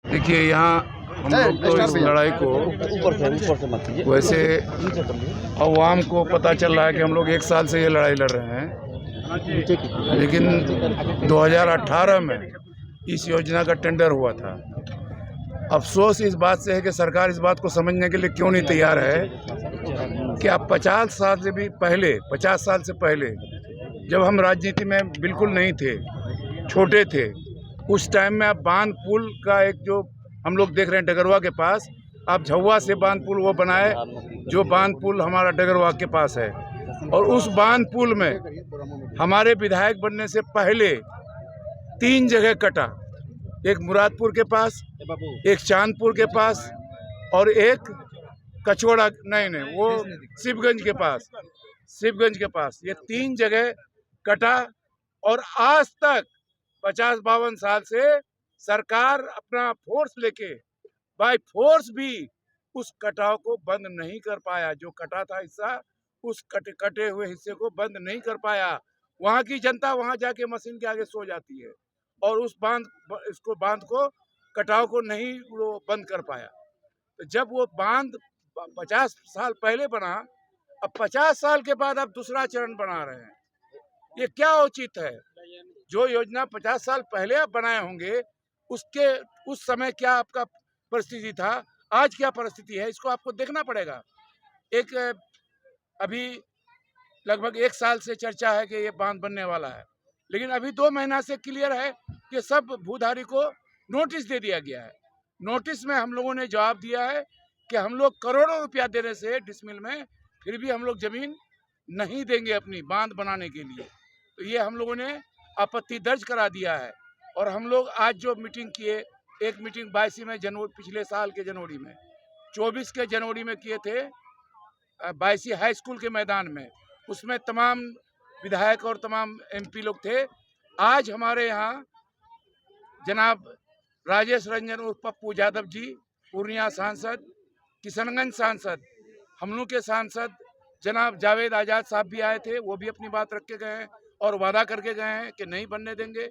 देखिए यहाँ हम लोग तो इस लड़ाई को वैसे अवाम को पता चल रहा है कि हम लोग 1 साल से ये लड़ाई लड़ रहे हैं, लेकिन 2018 में इस योजना का टेंडर हुआ था। अफसोस इस बात से है कि सरकार इस बात को समझने के लिए क्यों नहीं तैयार है कि आप 50 साल से पहले जब हम राजनीति में बिल्कुल नहीं थे, छोटे थे, उस टाइम में आप बांध पुल का एक जो हम लोग देख रहे हैं डगरवा के पास, आप झव्वा से बांध पुल वो बनाए जो बांध पुल हमारा डगरवा के पास है। और उस बांध पुल में हमारे विधायक बनने से पहले 3 जगह कटा, एक मुरादपुर के पास, एक चांदपुर के पास और एक कचौड़ा नहीं वो शिवगंज के पास ये 3 जगह कटा। और आज तक 50-52 साल से सरकार अपना फोर्स लेके बाय फोर्स भी उस कटाव को बंद नहीं कर पाया। जो कटा था हिस्सा, उस कटे हुए हिस्से को बंद नहीं कर पाया। वहाँ की जनता वहाँ जाके मशीन के आगे सो जाती है और उस बांध को कटाव को नहीं वो बंद कर पाया। तो जब वो बांध 50 साल पहले बना, अब 50 साल के बाद आप दूसरा चरण बना रहे हैं, ये क्या उचित है? जो योजना 50 साल पहले आप बनाए होंगे, उस समय क्या आपका परिस्थिति था, आज क्या परिस्थिति है, इसको आपको देखना पड़ेगा। एक अभी लगभग 1 साल से चर्चा है कि ये बांध बनने वाला है, लेकिन अभी 2 महीना से क्लियर है कि सब भूधारी को नोटिस दे दिया गया है। नोटिस में हम लोगों ने जवाब दिया है कि हम लोग करोड़ों रुपया देने से डिसमिल में, फिर भी हम लोग जमीन नहीं देंगे अपनी बांध बनाने के लिए। तो ये हम लोगों ने आपत्ति दर्ज करा दिया है। और हम लोग आज जो मीटिंग किए, एक मीटिंग 22 जनवरी पिछले साल के जनवरी में, 24 के जनवरी में किए थे 22 हाई स्कूल के मैदान में, उसमें तमाम विधायक और तमाम MP लोग थे। आज हमारे यहाँ जनाब राजेश रंजन उर्फ पप्पू यादव जी, पूर्णिया सांसद, किशनगंज सांसद, हम लोग के सांसद जनाब जावेद आज़ाद साहब भी आए थे। वो भी अपनी बात रख के गए हैं और वादा करके गए हैं कि नहीं बनने देंगे।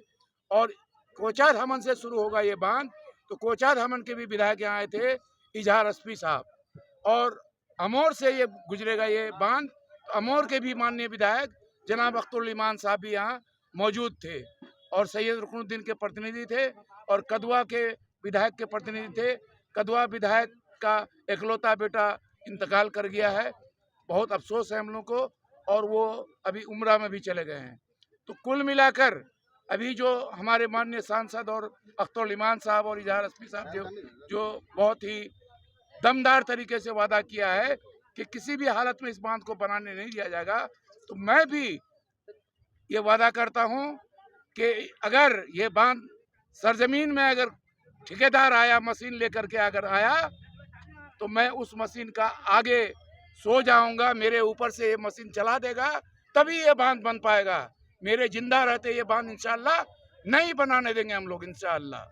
और कोचा धामन से शुरू होगा ये बांध, तो कोचा धामन के भी विधायक यहाँ आए थे, इजहार एसपी साहब, और अमौर से ये गुजरेगा ये बांध। अमौर के भी माननीय विधायक जनाब अख्तरुल ईमान साहब भी यहाँ मौजूद थे और सैयद रुकनुद्दीन के प्रतिनिधि थे और कदवा के विधायक के प्रतिनिधि थे। कदवा विधायक का इकलौता बेटा इंतकाल कर गया है, बहुत अफसोस है हम लोग को, और वो अभी उम्रा में भी चले गए हैं। तो कुल मिलाकर अभी जो हमारे माननीय सांसद और अख्तरुल ईमान साहब और इजहार एसपी साहब जो बहुत ही दमदार तरीके से वादा किया है कि किसी भी हालत में इस बांध को बनाने नहीं दिया जाएगा, तो मैं भी ये वादा करता हूं कि अगर ये बांध सरजमीन में अगर ठेकेदार आया, मशीन लेकर के अगर आया, तो मैं उस मशीन का आगे सो जाऊंगा, मेरे ऊपर से ये मशीन चला देगा, तभी ये बांध बन पाएगा। मेरे जिंदा रहते ये बांध इंशाअल्लाह नहीं बनाने देंगे हम लोग, इंशाअल्लाह।